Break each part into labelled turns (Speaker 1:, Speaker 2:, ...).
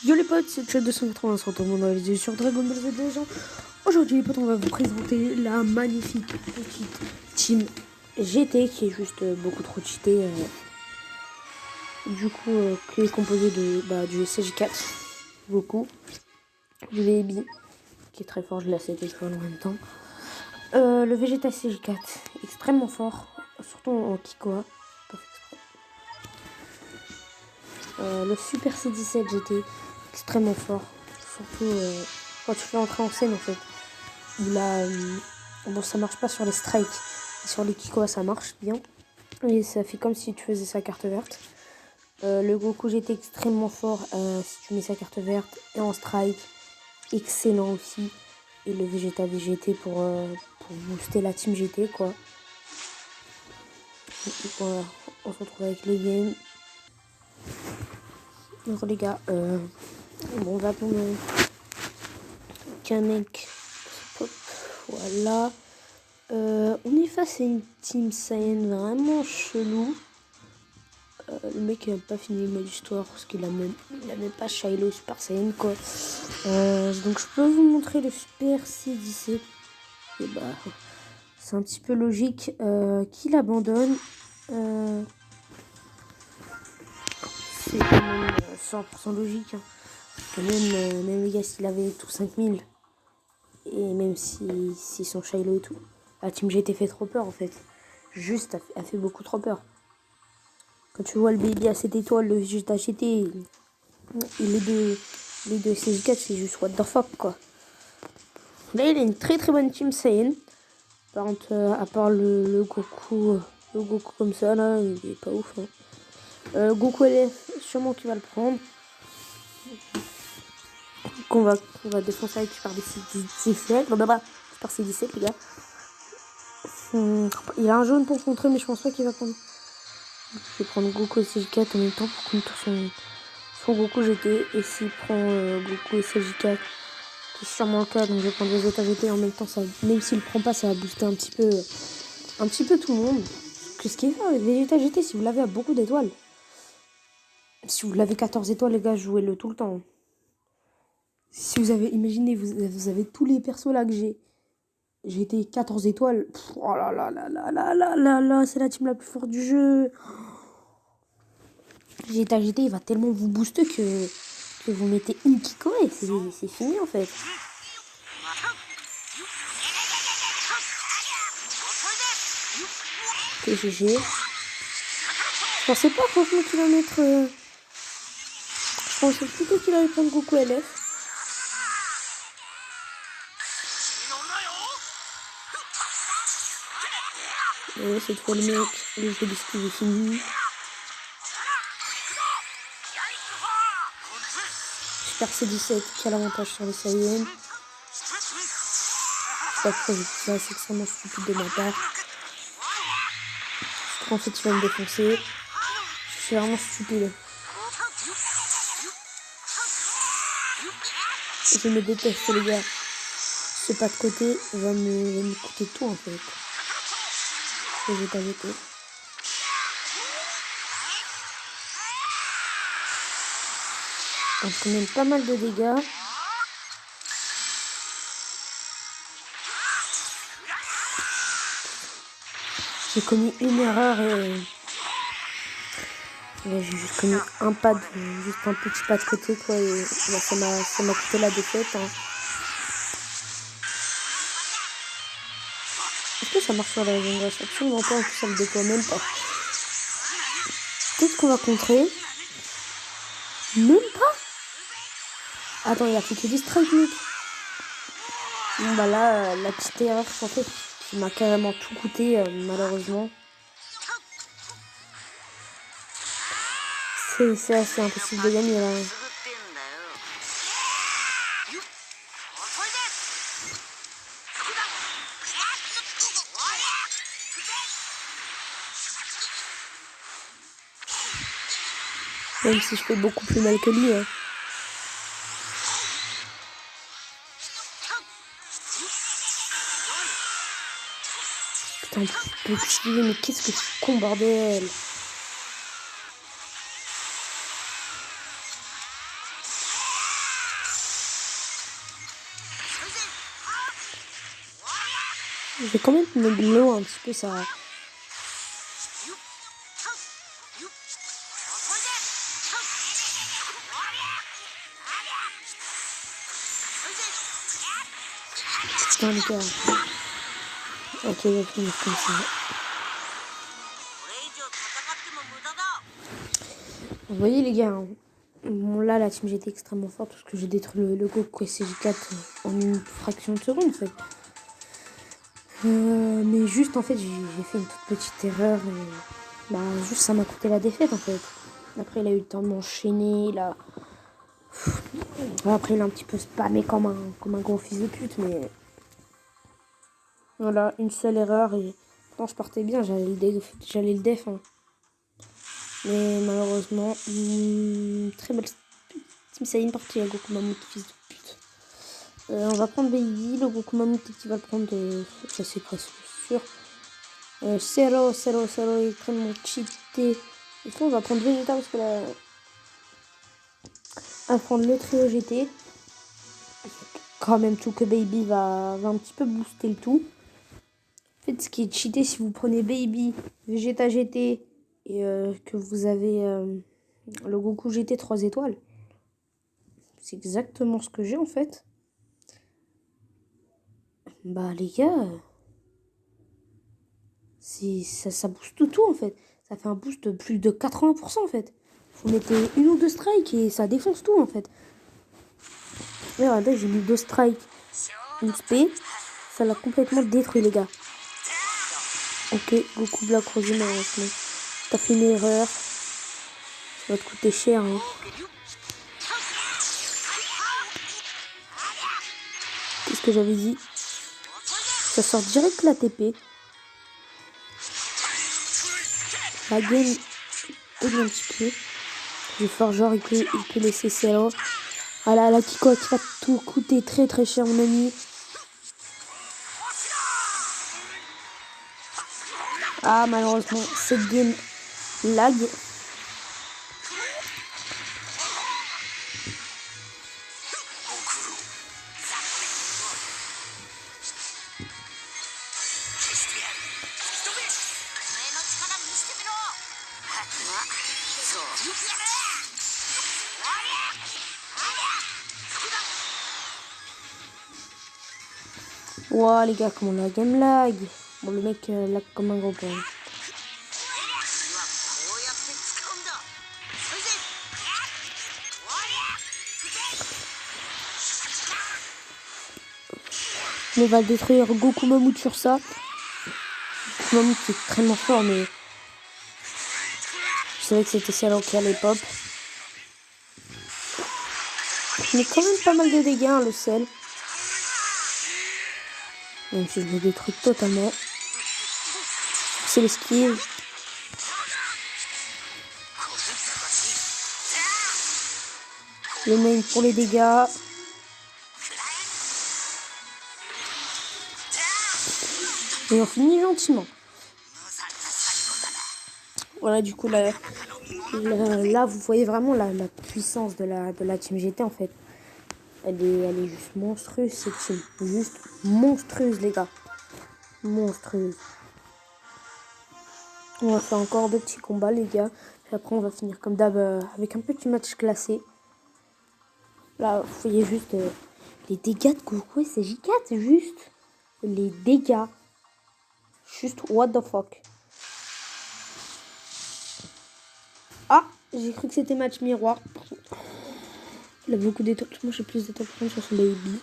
Speaker 1: Yo les potes, c'est Chat280 sur tout le monde dans les vidéos sur Dragon Ball Z Legends. Aujourd'hui les potes, on va vous présenter la magnifique petite team GT qui est juste beaucoup trop cheatée. Du coup, qui est composée de, du SJ4, Goku, du Baby, qui est très fort, je l'ai assez étoiles en même temps. Le Vegeta SJ4, extrêmement fort, surtout en Kikoa, pas fait exprès. Le Super C17 GT, extrêmement fort, surtout quand tu fais entrer en scène en fait. Il a bon, ça marche pas sur les strikes, sur les Kikoa ça marche bien et ça fait comme si tu faisais sa carte verte. Le Goku GT extrêmement fort si tu mets sa carte verte et en strike, excellent aussi. Et le Vegeta VGT pour booster la team GT quoi. Et voilà, on se retrouve avec les games. Donc les gars, bon, on va prendre Kamek. Hop, voilà. On est face à une team Saiyan vraiment chelou. Le mec n'a pas fini le mode histoire parce qu'il a même pas Shiloh Super Saiyan quoi. Donc je peux vous montrer le Super C17. Et bah c'est un petit peu logique qu'il abandonne. C'est quand même 100% logique. Hein. Même les gars s'il avait tout 5000 et même si son Shiloh et tout, la team GT fait trop peur en fait. Juste a fait beaucoup trop peur. Quand tu vois le Baby à 7 étoiles, le Vegeta GT et les deux CJ4, c'est juste what the fuck quoi. Là il a une très très bonne team Saiyan. Par contre, à part le Goku comme ça là, il est pas ouf. Hein. Goku LF, sûrement qu'il va le prendre. Donc on va défoncer avec Super C17. Non, bah, Super C17 les gars. Il a un jaune pour contrer, mais je pense pas qu'il va prendre. Je vais prendre Goku SJ4 en même temps pour contre son Goku GT. Et s'il prend Goku SJ4, c'est sûrement le cas, donc je vais prendre les états GT en même temps. Ça, même s'il le prend pas, ça va booster un petit peu tout le monde. Que ce qui est fort, les Vegeta GT, si vous l'avez à beaucoup d'étoiles. Si vous l'avez 14 étoiles, les gars, jouez-le tout le temps. Si vous avez, imaginez, vous avez tous les persos là que j'ai été 14 étoiles. Pff, oh là là là là là là là là, c'est la team la plus forte du jeu. GT il va tellement vous booster que vous mettez une Kiko et c'est fini en fait. Ok, GG. Je pensais pas franchement qu'il va mettre... Je pensais plutôt qu'il allait prendre Goku LF. Et cette fois le mec, le jeu d'esquive est fini. Super C17 qui a l'avantage sur les Saiyans. Je sais pas pourquoi j'ai dit ça, c'est extrêmement stupide de ma part. Je crois en fait il va me défoncer. Je suis vraiment stupide. Je me déteste les gars. Ce pas de côté va me coûter tout en fait. Et j'ai pas jeté. On fait même pas mal de dégâts. J'ai commis une erreur et j'ai juste commis un pas juste un petit pas de côté quoi et là, ça m'a coûté la défaite. Hein. Est-ce que ça marche sur la génération? Absolument pas, en plus ça le déploie même pas. Peut-être qu'on va contrer. Même pas. Attends, il a fait que des strikes mec. Bon bah là, la petite erreur en fait qui m'a carrément tout coûté malheureusement. C'est assez impossible de gagner là. Même si je fais beaucoup plus mal que lui. Hein. Putain, petit mais qu'est-ce que c'est con bordel. Je vais quand même mettre de l'eau un petit peu, ça... Putain, les gars. Ok, on va finir comme ça. Vous voyez les gars, hein. Bon, là la team j'étais extrêmement forte parce que j'ai détruit le Goku SCJ4 en une fraction de seconde en fait. Mais juste en fait j'ai fait une toute petite erreur et bah juste ça m'a coûté la défaite en fait. Après il a eu le temps de m'enchaîner, après il a un petit peu spammé comme un gros fils de pute, mais voilà, une seule erreur et pourtant je partais bien, j'allais le def hein. Mais malheureusement, très belle Team Saiyan partie à Goku Mammouth, fils de pute. On va prendre Baby, le Goku Mammouth qui va le prendre, ça c'est presque sûr. Zero est extrêmement cheaté. Et on va prendre Vegeta parce que là, on va prendre le trio GT. Quand même tout que Baby va un petit peu booster le tout. En fait, ce qui est cheaté, si vous prenez Baby, Vegeta GT et que vous avez le Goku GT 3 étoiles, c'est exactement ce que j'ai en fait. Bah les gars, ça booste tout en fait. Ça fait un boost de plus de 80% en fait. Vous mettez une ou deux strikes et ça défonce tout en fait. Et regardez, j'ai mis 2 strikes, une spé. Ça l'a complètement détruit les gars. Ok, Goku Black Rose malheureusement. T'as fait une erreur. Ça va te coûter cher hein. Qu'est-ce que j'avais dit? Ça sort direct la TP. La game est un petit peu. J'ai fort genre il peut laisser Celo. Voilà la Kiko qui va tout coûter très très cher mon ami. Ah malheureusement cette game lag. Wow les gars, comment la game lag. Bon le mec lag comme un gros point. On va détruire Goku Mammouth sur ça. Goku Mammouth c'est extrêmement fort mais je savais que c'était celle qui allait pop. Il met quand même pas mal de dégâts hein, le sel. Même si je le détruis totalement. C'est l'esquive. Le main pour les dégâts. Et on finit gentiment. Voilà du coup là vous voyez vraiment la puissance de la team GT en fait. Elle est juste monstrueuse cette team. Juste monstrueuse les gars. Monstrueuse. On va faire encore 2 petits combats les gars. Puis après on va finir comme d'hab avec un petit match classé. Là vous voyez juste les dégâts de Goku SCJ4. Juste les dégâts. Juste what the fuck. Ah, j'ai cru que c'était match miroir. Il a beaucoup d'étoiles. Moi j'ai plus d'étoiles sur son baby.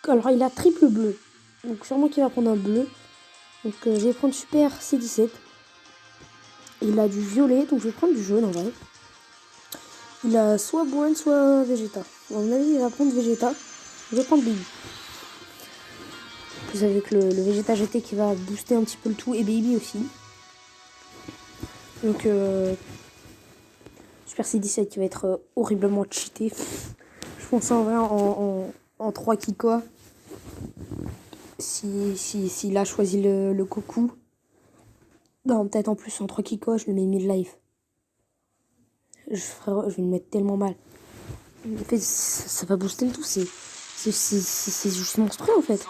Speaker 1: Alors il a triple bleu. Donc sûrement qu'il va prendre un bleu. Donc je vais prendre Super C17. Il a du violet, donc je vais prendre du jaune en vrai. Il a soit Gohan, soit Vegeta. À mon avis, il va prendre Vegeta. Je vais prendre Baby. Plus avec le Vegeta GT qui va booster un petit peu le tout. Et Baby aussi. Donc Super C17 qui va être horriblement cheaté. Je pense en vrai en 3 Kiko. S'il a choisi le Goku. Non, peut-être en plus en 3 Kiko, je le mets mid-life. Je vais le mettre tellement mal. En fait, ça va booster le tout. C'est juste monstrueux en fait.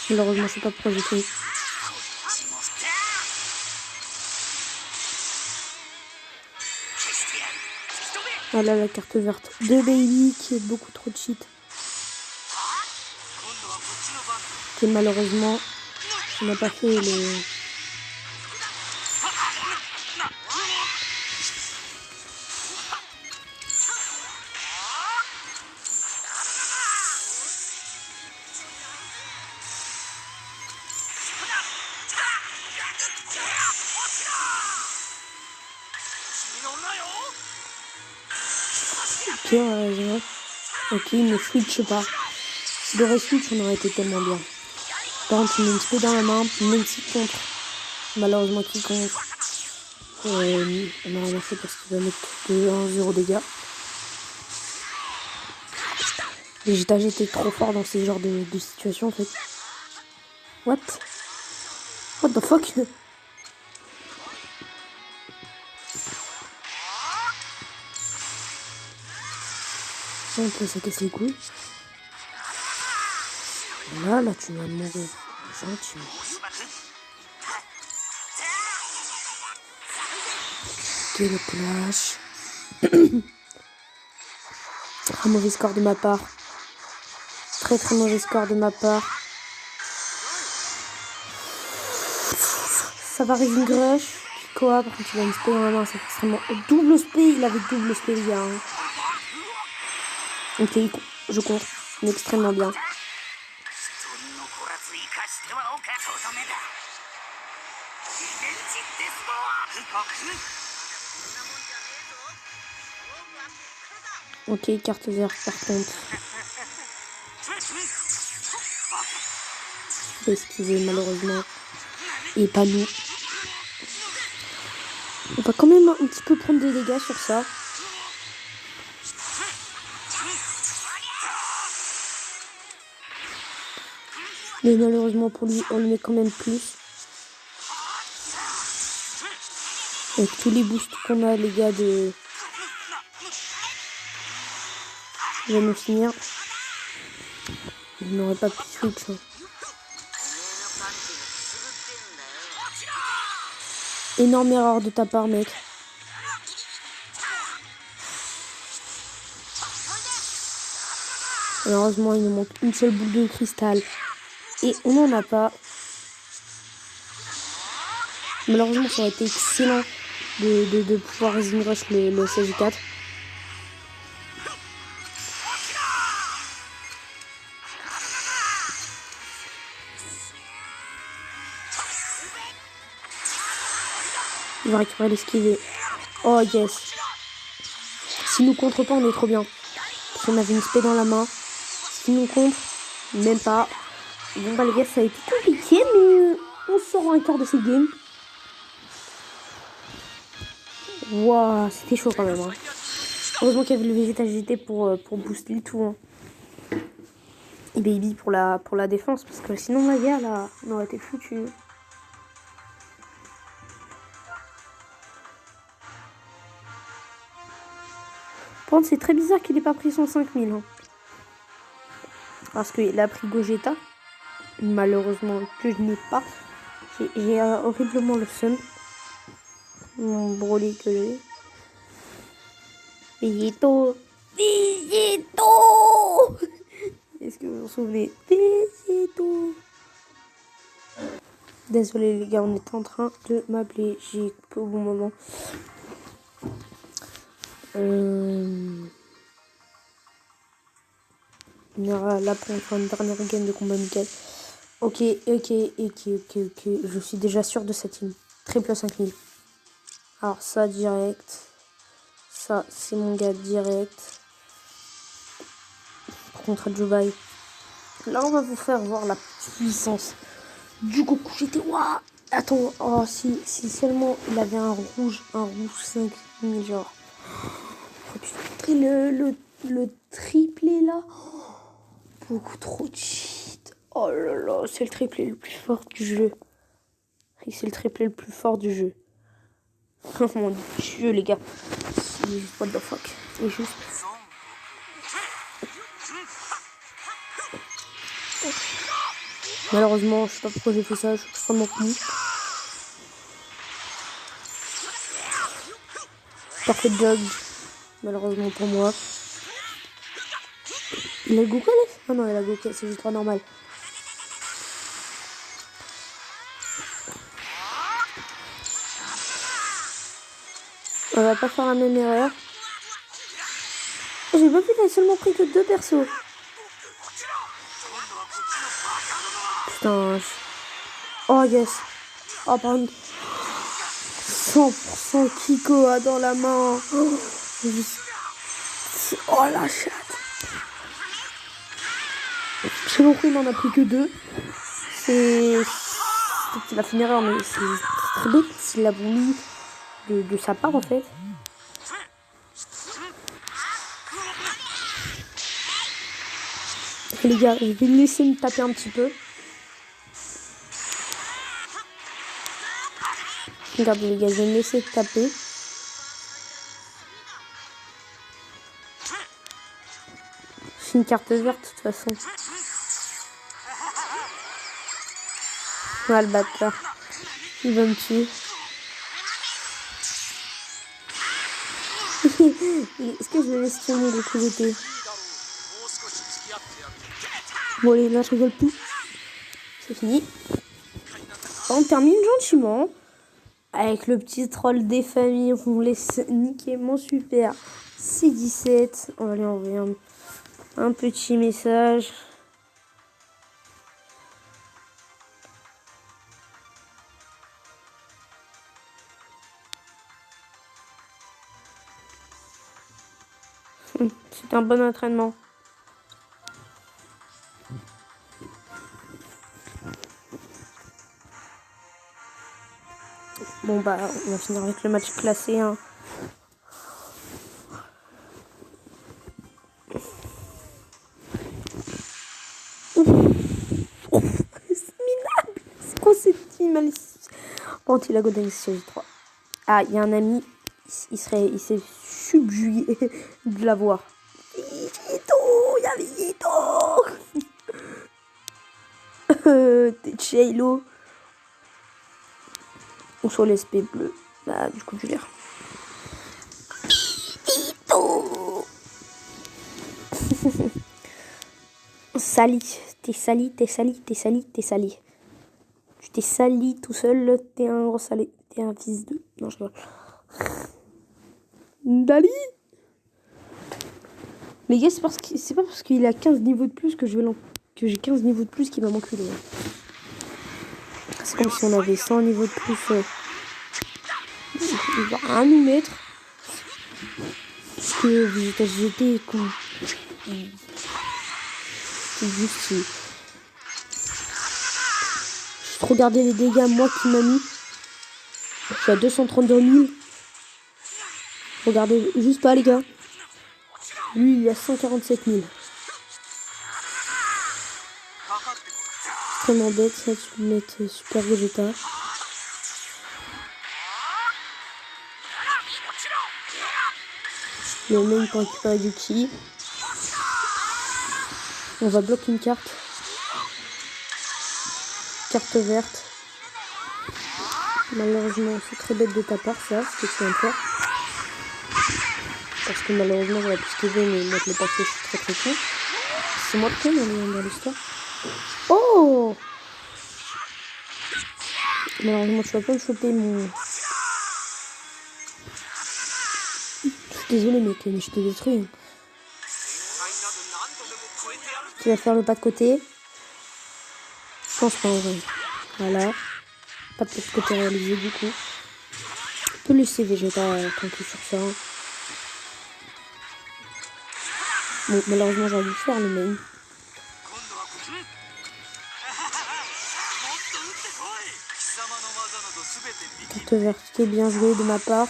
Speaker 1: Malheureusement, je sais pas pourquoi j'ai fait. Voilà la carte verte de Baby qui est beaucoup trop cheat. Qui malheureusement n'a pas fait le... Ok, il ne switch pas. S'il aurait switch, on aurait été tellement bien. Par contre, il met une spé dans la main, même si contre. Malheureusement, qui contre. On a rien fait parce qu'il va mettre de 1-0 dégâts. Vegeta, j'étais trop fort dans ces genres de situations en fait. What the fuck? On peut se casser les couilles. Là, tu vas mourir gentiment. Ok, le clash. Un mauvais score de ma part. Très très mauvais score de ma part. Ça va Rising Rush. Quoi? Par contre, il a une spé dans la main. C'est extrêmement. Double spé. Il avait double spé, les gars. Hein. Ok, je compte. Mais extrêmement bien. Ok, carte verte par contre. Je vais esquiver malheureusement. Et pas nous. On va quand même un petit peu prendre des dégâts sur ça. Mais malheureusement pour lui, on le met quand même plus. Avec tous les boosts qu'on a, les gars, de... Je vais me finir. Il n'aurait pas pu switch. Hein. Énorme erreur de ta part, mec. Malheureusement, il nous manque une seule boule de cristal. Et on n'en a pas. Malheureusement, ça aurait été excellent de pouvoir Rising Rush le CG4. Il va récupérer l'esquiver. Oh yes. S'il nous contre pas, on est trop bien. Parce qu'on avait une spé dans la main. S'il nous contre, même pas. Bon bah les gars, ça a été compliqué, mais on sort un quart de cette game. Waouh, c'était chaud quand même. Hein. Heureusement qu'il y avait le Vegeta GT pour booster le tout. Hein. Et Baby pour la défense, parce que sinon la guerre là, on aurait été foutu. Par contre, c'est très bizarre qu'il n'ait pas pris son 5000. Hein. Parce qu'il a pris Gogeta. Malheureusement, que je n'ai pas. J'ai horriblement le seum. Mon Broly que j'ai. Végéto. Végéto. Est-ce que vous vous souvenez? Végéto. Désolé les gars, on est en train de m'appeler. J'ai coupé au bon moment. On ira là pour une dernière game de combat nickel. Ok. Je suis déjà sûr de cette team. Triple 5000. Alors ça direct. Ça c'est mon gars direct. Contre Dubaï. Là on va vous faire voir la puissance du Goku GT. Waouh. Attends. Oh si seulement il avait un rouge 5000 genre. Oh, putain, le triplé là. Beaucoup trop de cheat. Oh là là, c'est le triplé le plus fort du jeu. C'est le triplé le plus fort du jeu. Oh mon dieu, les gars. What the fuck. Et juste Malheureusement, je sais pas pourquoi j'ai fait ça, je suis extrêmement con. Parfait jog, malheureusement pour moi. Il a le Goku là? Ah non, il a le Goku, c'est juste pas normal. On va pas faire la même erreur. J'ai pas vu, il a seulement pris que 2 persos. Putain. Oh yes. Oh par contre. 100% Kiko dans la main. Oh la chatte. Je sais pas pourquoi il en a pris que 2. C'est... Il a fait une erreur, mais c'est très bête s'il l'a voulu de sa part en fait. Les gars, je vais laisser me taper un petit peu. Regardez les gars, je vais me laisser taper. C'est une carte verte de toute façon. Ah le bâtard. Il va me tuer. Est-ce que je vais laisser tuer mon Goku GT? Bon allez, là je rigole plus. C'est fini. On termine gentiment. Avec le petit troll des familles. On laisse niquer mon super C17. On va lui envoyer un petit message. C'était un bon entraînement. Bon bah on va finir avec le match classé hein. C'est minable. C'est quoi cette team Bon, il a Godin sur 3. Ah, il y a un ami, il s'est subjugué de l'avoir. Vito, il y a Vito. T'es Chelo. Ou sur l'SP bleu. Bah, du coup, du l'air. Vito. Sali. T'es sali, t'es sali, t'es sali, t'es sali. Tu t'es sali tout seul, t'es un gros salé. T'es un fils de... Non, je rigole. Dali. Les gars, c'est pas parce qu'il a 15 niveaux de plus que j'ai 15 niveaux de plus qui va m'enculer. C'est comme si on avait 100 niveaux de plus. Il va rien nous mettre. Parce que j'étais con. C'est juste... Juste regarder les dégâts, moi qui m'a mis. Je suis à 232 000. Regardez, juste pas les gars. Lui, il est à 147 000. Vraiment bête, ça, tu peux mettre Super Vegeta. Le main pour récupérer du ki. On va bloquer une carte. Carte verte. Malheureusement, c'est très bête de ta part, ça, ce que tu viens de faire. Parce que malheureusement, j'aurais pu esquiver, mais moi je l'ai pas fait, je suis très très con. C'est moi le con dans l'histoire. Oh! Malheureusement, tu vas pas me choper mon... Je suis désolé, mec, mais je te détruis. Tu vas faire le pas de côté. Je pense pas en vrai. Voilà. Pas de pas de côté réalisé du coup. On peut laisser Vegeta tranquille sur ça. Bon, malheureusement, j'aurais dû faire le main. Carte verte qui est bien joué de ma part.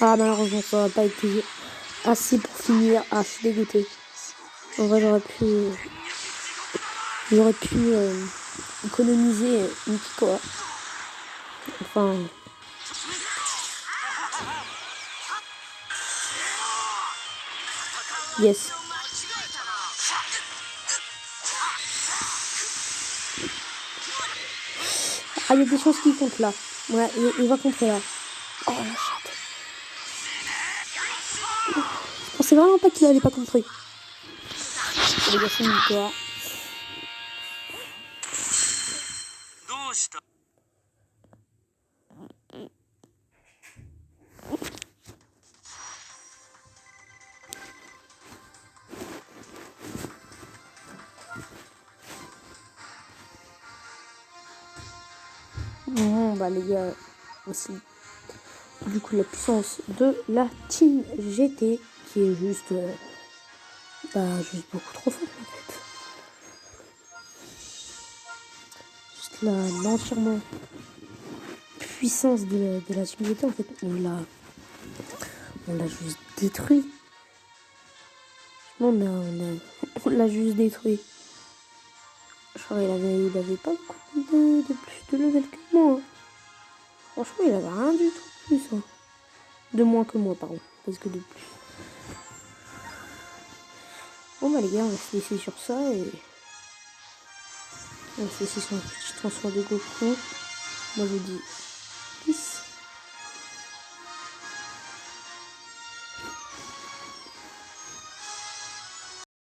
Speaker 1: Ah, malheureusement, ça n'a pas été assez pour finir. Ah, je suis dégoûtée. En vrai, j'aurais pu économiser une Kiko. Enfin... Yes. Ah, il y a des chances qu'il compte là. Ouais, il va contrer là. Oh la chatte. Je pensais vraiment pas qu'il allait pas contrer. Les gars, c'est une victoire. Bon, bah les gars, voici du coup la puissance de la Team GT qui est juste, juste beaucoup trop forte en fait. Juste l'entièrement puissance de la Team GT en fait, on l'a juste détruit. On l'a juste détruit. Genre il avait pas beaucoup de plus de level que moi. Hein. Franchement il avait rien du tout de plus. Hein. De moins que moi pardon, parce que de plus. Bon bah les gars on va se laisser sur ça et on va se laisser sur un petit transfert de Goku. Moi je vous dis